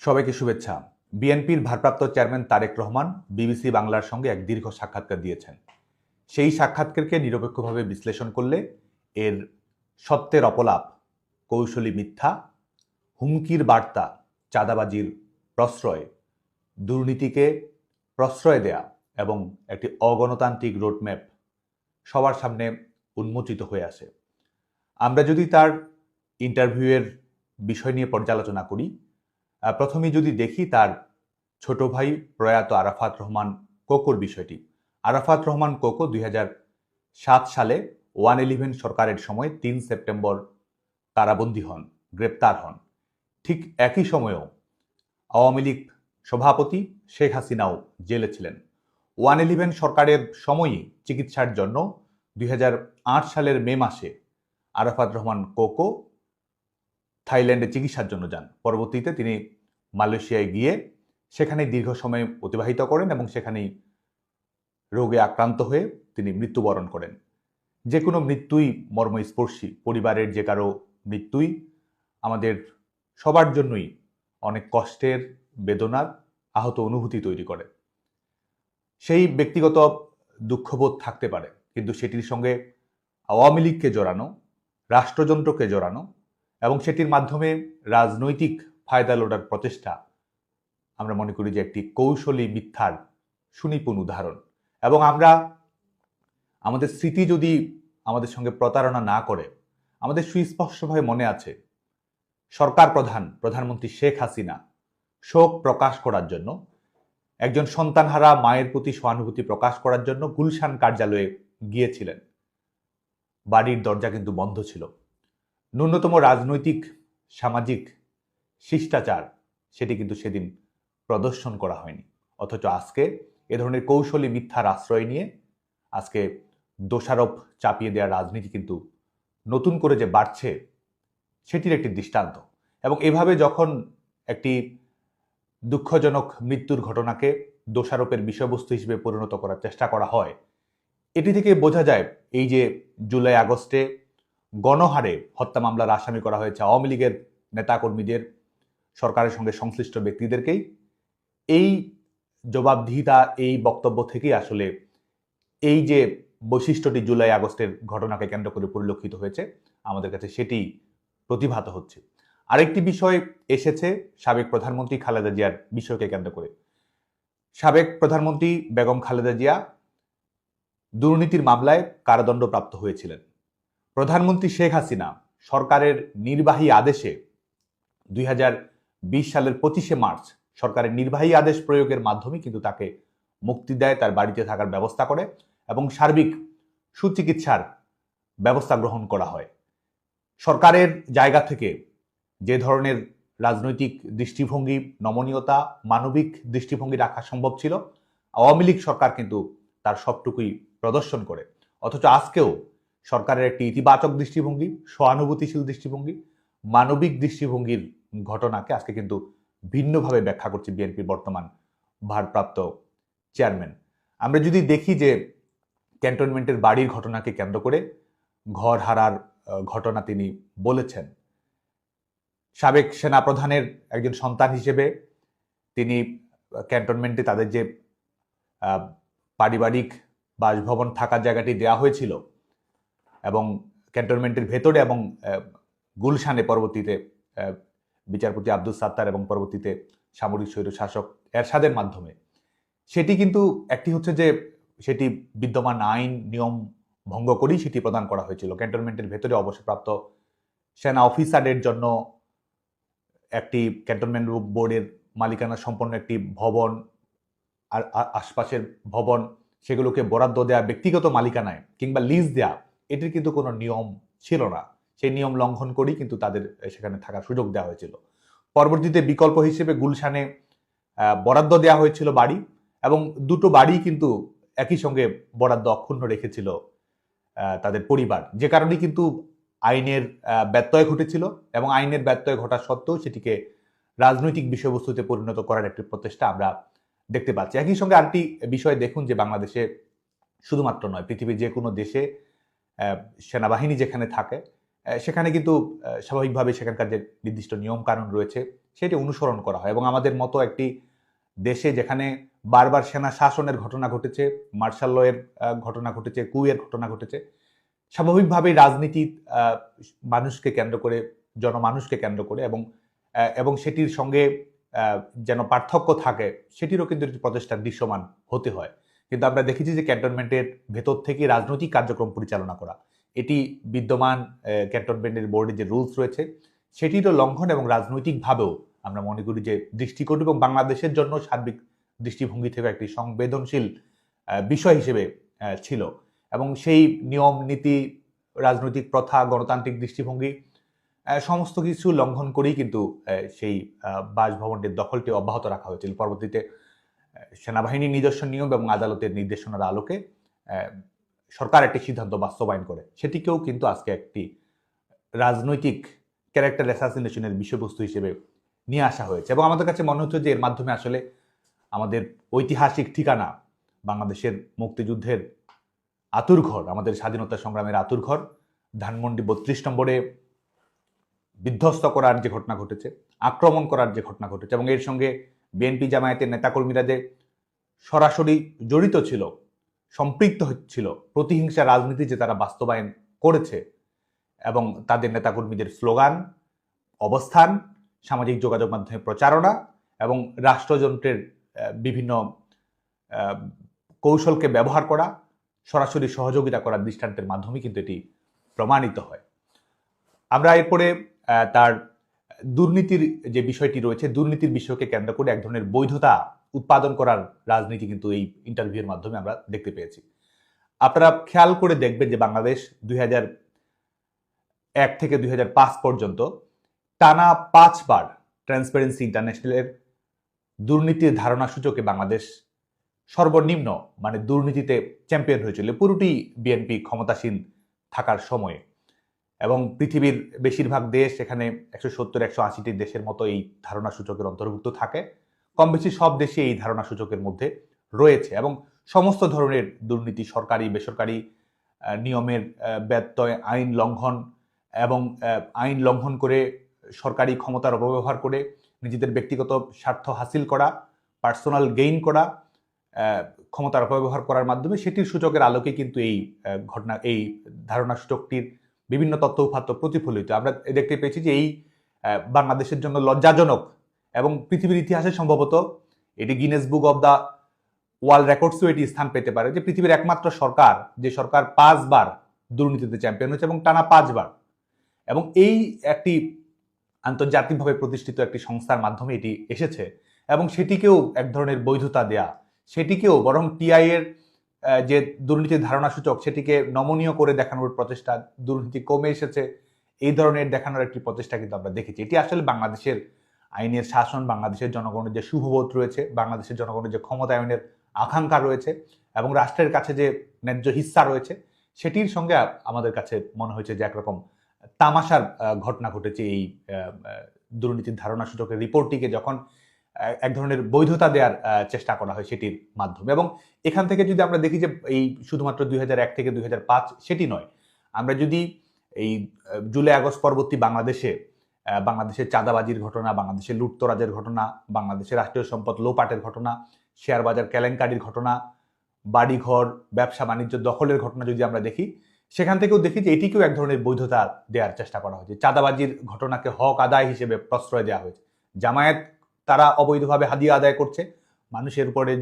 সবাইকে শুভেচ্ছা। বিএনপির ভারপ্রাপ্ত চেয়ারম্যান তারেক রহমান বিবিসি বাংলার সঙ্গে এক দীর্ঘ সাক্ষাৎকার দিয়েছেন। সেই সাক্ষাৎকারকে নিরপেক্ষভাবে বিশ্লেষণ করলে এর সত্যের অপলাপ, কৌশলী মিথ্যা, হুমকির বার্তা, চাঁদাবাজির প্রশ্রয়, দুর্নীতিকে প্রশ্রয় দেয়া এবং একটি অগণতান্ত্রিক রোডম্যাপ সবার সামনে উন্মোচিত হয়ে আসে। আমরা যদি তার ইন্টারভিউয়ের বিষয় নিয়ে পর্যালোচনা করি, প্রথমেই যদি দেখি তার ছোট ভাই প্রয়াত আরাফাত রহমান কোকোর বিষয়টি। আরাফাত রহমান কোকো 2007 সালে 111 সরকারের সময় 3 সেপ্টেম্বর কারাবন্দী হন, গ্রেপ্তার হন। ঠিক একই সময়েও আওয়ামী লীগ সভাপতি শেখ হাসিনাও জেলে ছিলেন। 111 সরকারের সময়ই চিকিৎসার জন্য 2008 সালের মে মাসে আরাফাত রহমান কোকো থাইল্যান্ডে চিকিৎসার জন্য যান। পরবর্তীতে তিনি মালয়েশিয়ায় গিয়ে সেখানে দীর্ঘ সময় অতিবাহিত করেন এবং সেখানেই রোগে আক্রান্ত হয়ে তিনি মৃত্যুবরণ করেন। যে কোনো মৃত্যুই মর্মস্পর্শী, পরিবারের যে কারো মৃত্যুই আমাদের সবার জন্যই অনেক কষ্টের, বেদনার, আহত অনুভূতি তৈরি করে। সেই ব্যক্তিগত দুঃখবোধ থাকতে পারে, কিন্তু সেটির সঙ্গে আওয়ামী লীগকে জড়ানো, রাষ্ট্রযন্ত্রকে জড়ানো এবং সেটির মাধ্যমে রাজনৈতিক ফায়দা লোটার প্রচেষ্টা আমরা মনে করি যে একটি কৌশলী মিথ্যার সুনিপুণ উদাহরণ। এবং আমরা আমাদের স্মৃতি যদি আমাদের সঙ্গে প্রতারণা না করে, আমাদের সুস্পষ্টভাবে মনে আছে সরকার প্রধানমন্ত্রী শেখ হাসিনা শোক প্রকাশ করার জন্য, একজন সন্তানহারা মায়ের প্রতি সহানুভূতি প্রকাশ করার জন্য গুলশান কার্যালয়ে গিয়েছিলেন। বাড়ির দরজা কিন্তু বন্ধ ছিল। ন্যূনতম রাজনৈতিক, সামাজিক শিষ্টাচার সেটি কিন্তু সেদিন প্রদর্শন করা হয়নি। অথচ আজকে এ ধরনের কৌশলী মিথ্যার আশ্রয় নিয়ে আজকে দোষারোপ চাপিয়ে দেওয়ার রাজনীতি কিন্তু নতুন করে যে বাড়ছে সেটির একটি দৃষ্টান্ত। এবং এভাবে যখন একটি দুঃখজনক মৃত্যুর ঘটনাকে দোষারোপের বিষয়বস্তু হিসেবে পরিণত করার চেষ্টা করা হয়, এটি থেকে বোঝা যায় এই যে জুলাই আগস্টে গণহারে হত্যা মামলার আসামি করা হয়েছে আওয়ামী লীগের নেতাকর্মীদের, সরকারের সঙ্গে সংশ্লিষ্ট ব্যক্তিদেরকেই, এই জবাবদিহিতা, এই বক্তব্য থেকেই আসলে এই যে বৈশিষ্ট্যটি জুলাই আগস্টের ঘটনাকে কেন্দ্র করে পরিলক্ষিত হয়েছে আমাদের কাছে সেটি প্রতিভাত হচ্ছে। আরেকটি বিষয় এসেছে সাবেক প্রধানমন্ত্রী খালেদা জিয়ার বিষয়কে কেন্দ্র করে। সাবেক প্রধানমন্ত্রী বেগম খালেদা জিয়া দুর্নীতির মামলায় কারাদণ্ডপ্রাপ্ত হয়েছিলেন। প্রধানমন্ত্রী শেখ হাসিনা সরকারের নির্বাহী আদেশে 2020 সালের 25শে মার্চ সরকারের নির্বাহী আদেশ প্রয়োগের মাধ্যমে কিন্তু তাকে মুক্তি দেয়, তার বাড়িতে থাকার ব্যবস্থা করে এবং সার্বিক সুচিকিৎসার ব্যবস্থা গ্রহণ করা হয়। সরকারের জায়গা থেকে যে ধরনের রাজনৈতিক দৃষ্টিভঙ্গি, নমনীয়তা, মানবিক দৃষ্টিভঙ্গি রাখা সম্ভব ছিল, আওয়ামী লীগ সরকার কিন্তু তার সবটুকুই প্রদর্শন করে। অথচ আজকেও সরকারের একটি ইতিবাচক দৃষ্টিভঙ্গি, সহানুভূতিশীল দৃষ্টিভঙ্গি, মানবিক দৃষ্টিভঙ্গির ঘটনাকে আজকে কিন্তু ভিন্নভাবে ব্যাখ্যা করছে বিএনপির বর্তমান ভারপ্রাপ্ত চেয়ারম্যান। আমরা যদি দেখি যে ক্যান্টনমেন্টের বাড়ির ঘটনাকে কেন্দ্র করে ঘর হারার ঘটনা তিনি বলেছেন, সাবেক সেনাপ্রধানের একজন সন্তান হিসেবে তিনি ক্যান্টনমেন্টে তাদের যে পারিবারিক বাসভবন থাকার জায়গাটি দেওয়া হয়েছিল এবং ক্যান্টনমেন্টের ভেতরে এবং গুলশানে পরবর্তীতে বিচারপতি আব্দুল সাত্তার এবং পরবর্তীতে সামরিক স্বৈরশাসক এরশাদের মাধ্যমে, সেটি কিন্তু একটি হচ্ছে যে সেটি বিদ্যমান আইন নিয়ম ভঙ্গ করেই সেটি প্রদান করা হয়েছিল। ক্যান্টনমেন্টের ভেতরে অবসরপ্রাপ্ত সেনা অফিসারের জন্য একটি ক্যান্টনমেন্ট বোর্ডের মালিকানা সম্পন্ন একটি ভবন আর আশপাশের ভবন সেগুলোকে বরাদ্দ দেয়া, ব্যক্তিগত মালিকানায় কিংবা লিজ দেয়া, এটির কিন্তু কোনো নিয়ম ছিল না। সেই নিয়ম লঙ্ঘন করেই কিন্তু তাদের সেখানে থাকার সুযোগ দেওয়া হয়েছিল। পরবর্তীতে বিকল্প হিসেবে গুলশানে বরাদ্দ দেওয়া হয়েছিল বাড়ি, এবং দুটো বাড়ি কিন্তু একই সঙ্গে বরাদ্দ অক্ষুণ্ণ রেখেছিল তাদের পরিবার, যে কারণে কিন্তু আইনের ব্যত্যয় ঘটেছিল এবং আইনের ব্যত্যয় ঘটা সত্ত্বেও সেটিকে রাজনৈতিক বিষয়বস্তুতে পরিণত করার একটি প্রচেষ্টা আমরা দেখতে পাচ্ছি। একই সঙ্গে আরেকটি বিষয় দেখুন যে বাংলাদেশে শুধুমাত্র নয়, পৃথিবীর যে কোনো দেশে সেনাবাহিনী যেখানে থাকে সেখানে কিন্তু স্বাভাবিকভাবে সেখানকার যে নির্দিষ্ট নিয়ম কানুন রয়েছে সেটি অনুসরণ করা হয়। এবং আমাদের মতো একটি দেশে যেখানে বারবার সেনা শাসনের ঘটনা ঘটেছে, মার্শাল লয়ের ঘটনা ঘটেছে, কুয়ের ঘটনা ঘটেছে, স্বাভাবিকভাবেই রাজনীতি মানুষকে কেন্দ্র করে, জনমানুষকে কেন্দ্র করে এবং সেটির সঙ্গে যেন পার্থক্য থাকে সেটিরও কিন্তু প্রচেষ্টা দৃশ্যমান হতে হয়। কিন্তু আমরা দেখেছি যে ক্যান্টনমেন্টের ভেতর থেকে রাজনৈতিক কার্যক্রম পরিচালনা করা, এটি বিদ্যমান ক্যান্টনমেন্টের বোর্ডের যে রুলস রয়েছে সেটিরও লঙ্ঘন এবং রাজনৈতিকভাবেও আমরা মনে করি যে দৃষ্টিকোণ এবং বাংলাদেশের জন্য সার্বিক দৃষ্টিভঙ্গি থেকে একটি সংবেদনশীল বিষয় হিসেবে ছিল। এবং সেই নিয়ম নীতি, রাজনৈতিক প্রথা, গণতান্ত্রিক দৃষ্টিভঙ্গি সমস্ত কিছু লঙ্ঘন করেই কিন্তু সেই বাসভবনটির দখলটি অব্যাহত রাখা হয়েছিল। পরবর্তীতে সেনাবাহিনীর নিজস্ব নিয়ম এবং আদালতের নির্দেশনার আলোকে সরকার একটি সিদ্ধান্ত বাস্তবায়ন করে, সেটিকেও কিন্তু আজকে একটি রাজনৈতিক ক্যারেক্টার অ্যাসাসিনেশনের বিষয়বস্তু হিসেবে নিয়ে আসা হয়েছে। এবং আমাদের কাছে মনে হচ্ছে যে এর মাধ্যমে আসলে আমাদের ঐতিহাসিক ঠিকানা, বাংলাদেশের মুক্তিযুদ্ধের আতুরঘর, আমাদের স্বাধীনতা সংগ্রামের আতুরঘর ধানমন্ডি 32 নম্বরে বিধ্বস্ত করার যে ঘটনা ঘটেছে, আক্রমণ করার যে ঘটনা ঘটেছে, এবং এর সঙ্গে বিএনপি জামায়াতের নেতাকর্মীরা যে সরাসরি জড়িত ছিল, সম্পৃক্ত হচ্ছিল, প্রতিহিংসা রাজনীতি যে তারা বাস্তবায়ন করেছে, এবং তাদের নেতাকর্মীদের স্লোগান, অবস্থান, সামাজিক যোগাযোগ মাধ্যমে প্রচারণা এবং রাষ্ট্রযন্ত্রের বিভিন্ন কৌশলকে ব্যবহার করা, সরাসরি সহযোগিতা করার দৃষ্টান্তের মাধ্যমে কিন্তু এটি প্রমাণিত হয়। আমরা এরপরে তার দুর্নীতির যে বিষয়টি রয়েছে, দুর্নীতির বিষয়কে কেন্দ্র করে এক ধরনের বৈধতা উৎপাদন করার রাজনীতি কিন্তু এই ইন্টারভিউর মাধ্যমে আমরা দেখতে পেয়েছি। আপনারা খেয়াল করে দেখবেন যে বাংলাদেশ 2001 থেকে 2005 পর্যন্ত টানা 5 বার ট্রান্সপারেন্সি ইন্টারন্যাশনালের দুর্নীতির ধারণা সূচকে বাংলাদেশ সর্বনিম্ন মানে দুর্নীতিতে চ্যাম্পিয়ন হয়েছিল, পুরোটি বিএনপি ক্ষমতাসীন থাকার সময়ে। এবং পৃথিবীর বেশিরভাগ দেশ, এখানে 170-180টি দেশের মতো এই ধারণা সূচকের অন্তর্ভুক্ত থাকে, কম বেশি সব দেশে এই ধারণা সূচকের মধ্যে রয়েছে। এবং সমস্ত ধরনের দুর্নীতি, সরকারি বেসরকারি নিয়মের ব্যত্যয়, আইন লঙ্ঘন এবং আইন লঙ্ঘন করে সরকারি ক্ষমতার অপব্যবহার করে নিজেদের ব্যক্তিগত স্বার্থ হাসিল করা, পার্সোনাল গেইন করা, ক্ষমতার অপব্যবহার করার মাধ্যমে সেটির সূচকের আলোকে কিন্তু এই ধারণা সূচকটির বিভিন্ন তথ্য উপাত্ত প্রতিফলিত। আমরা দেখতে পেয়েছি যে এই বাংলাদেশের জন্য লজ্জাজনক, এবং পৃথিবীর ইতিহাসে সম্ভবত এটি Guinness book of the world রেকর্ডসও এটি স্থান পেতে পারে যে পৃথিবীর একমাত্র সরকার যে সরকার 5 বার দুর্নীতিতে চ্যাম্পিয়ন হয়েছে এবং টানা 5 বার। এবং এই একটি আন্তর্জাতিকভাবে প্রতিষ্ঠিত একটি সংস্থার মাধ্যমে এটি এসেছে, এবং সেটিকেও এক ধরনের বৈধতা দেয়া, সেটিকেও বরং টিআই এর যে দুর্নীতির ধারণা সূচক সেটিকে নমনীয় করে দেখানোর প্রচেষ্টা, দুর্নীতি কমে এসেছে এই ধরনের দেখানোর একটি প্রচেষ্টা কিন্তু আমরা দেখেছি। এটি আসলে বাংলাদেশের আইনের শাসন, বাংলাদেশের জনগণের যে শুভবোধ রয়েছে, বাংলাদেশের জনগণের যে ক্ষমতায়নের আকাঙ্ক্ষা রয়েছে এবং রাষ্ট্রের কাছে যে ন্যায্য হিস্সা রয়েছে, সেটির সঙ্গে আমাদের কাছে মনে হয়েছে যে একরকম তামাশার ঘটনা ঘটেছে এই দুর্নীতির ধারণা সূচকের রিপোর্টটিকে যখন এক ধরনের বৈধতা দেওয়ার চেষ্টা করা হয় সেটির মাধ্যমে। এবং এখান থেকে যদি আমরা দেখি যে এই শুধুমাত্র 2001 থেকে 2005 সেটি নয়, আমরা যদি এই জুলাই আগস্ট পরবর্তী বাংলাদেশের চাঁদাবাজির ঘটনা, বাংলাদেশের লুটতরাজের ঘটনা, বাংলাদেশের রাষ্ট্রীয় সম্পদ লোপাটের ঘটনা, শেয়ার বাজার কেলেঙ্কারির ঘটনা, বাড়িঘর ব্যবসা বাণিজ্য দখলের ঘটনা যদি আমরা দেখি, সেখান থেকেও দেখি যে এটিকেও এক ধরনের বৈধতা দেওয়ার চেষ্টা করা হয়েছে। চাঁদাবাজির ঘটনাকে হক আদায় হিসেবে প্রশ্রয় দেওয়া হয়েছে। জামায়াত তারা অবৈধভাবে হাদিয়া আদায় করছে, মানুষের উপরে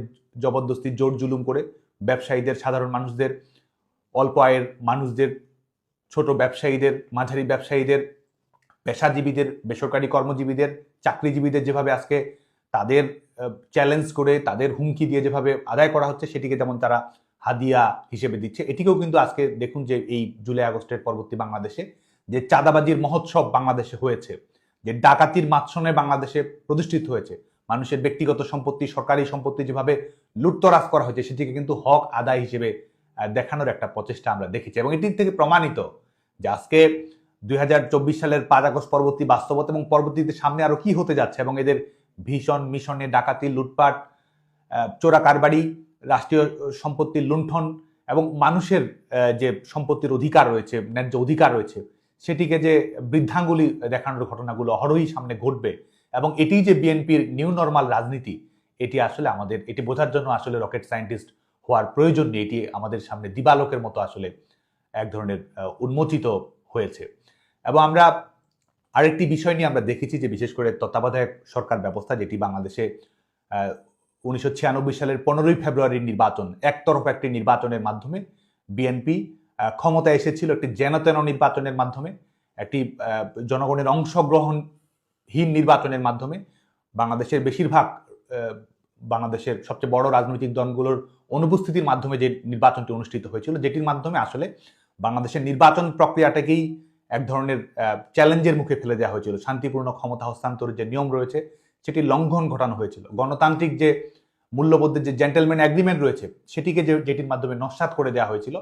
জবরদস্তি জোর জুলুম করে, ব্যবসায়ীদের, সাধারণ মানুষদের, অল্প আয়ের মানুষদের, ছোট ব্যবসায়ীদের, মাঝারি ব্যবসায়ীদের, পেশাজীবীদের, বেসরকারি কর্মজীবীদের, চাকরিজীবীদের যেভাবে আজকে তাদের চ্যালেঞ্জ করে, তাদের হুমকি দিয়ে যেভাবে আদায় করা হচ্ছে, সেটিকে যেমন তারা হাদিয়া হিসেবে দিচ্ছে, এটিকেও কিন্তু আজকে দেখুন যে এই জুলাই আগস্টের পরবর্তী বাংলাদেশে যে চাঁদাবাজির মহোৎসব বাংলাদেশে হয়েছে, যে ডাকাতির মাৎসনে বাংলাদেশে প্রতিষ্ঠিত হয়েছে, মানুষের ব্যক্তিগত সম্পত্তি, সরকারি সম্পত্তি যেভাবে লুটতরাজ করা হয়েছে, সেটিকে কিন্তু হক আদায় হিসেবে দেখানোর একটা প্রচেষ্টা আমরা দেখেছি। এবং এটির থেকে প্রমাণিত যে আজকে 2024 সালের 5 আগস্ট পরবর্তী বাস্তবতা এবং পরবর্তীতে সামনে আরো কি হতে যাচ্ছে, এবং এদের ভীষণ মিশনে ডাকাতি, লুটপাট, চোরা কারবারি, রাষ্ট্রীয় সম্পত্তির লুণ্ঠন এবং মানুষের যে সম্পত্তির অধিকার রয়েছে, ন্যায্য অধিকার রয়েছে, সেটিকে যে বৃদ্ধাঙ্গুলি দেখানোর ঘটনাগুলো অহরহই সামনে ঘটবে এবং এটি যে বিএনপির নিউ নর্মাল রাজনীতি, এটি আসলে আমাদের এটি বোঝার জন্য আসলে রকেট সায়েন্টিস্ট হওয়ার প্রয়োজন নেই। এটি আমাদের সামনে দিবালোকের মতো আসলে এক ধরনের উন্মোচিত হয়েছে। এবং আমরা আরেকটি বিষয় নিয়ে আমরা দেখেছি যে বিশেষ করে তত্ত্বাবধায়ক সরকার ব্যবস্থা, যেটি বাংলাদেশে 1996 সালের 15ই ফেব্রুয়ারির নির্বাচন, একতরফা একটি নির্বাচনের মাধ্যমে বিএনপি ক্ষমতায় এসেছিল, একটি যেনতেন নির্বাচনের মাধ্যমে, একটি জনগণের অংশগ্রহণহীন নির্বাচনের মাধ্যমে বাংলাদেশের বেশিরভাগ বাংলাদেশের সবচেয়ে বড় রাজনৈতিক দলগুলোর অনুপস্থিতির মাধ্যমে যে নির্বাচনটি অনুষ্ঠিত হয়েছিল, যেটির মাধ্যমে আসলে বাংলাদেশের নির্বাচন প্রক্রিয়াটাকেই এক ধরনের চ্যালেঞ্জের মুখে ফেলে দেওয়া হয়েছিল। শান্তিপূর্ণ ক্ষমতা হস্তান্তরের যে নিয়ম রয়েছে সেটি লঙ্ঘন ঘটানো হয়েছিল। গণতান্ত্রিক যে মূল্যবোধের যে জেন্টেলম্যান এগ্রিমেন্ট রয়েছে সেটিকে যেটির মাধ্যমে নস্যাৎ করে দেওয়া হয়েছিল।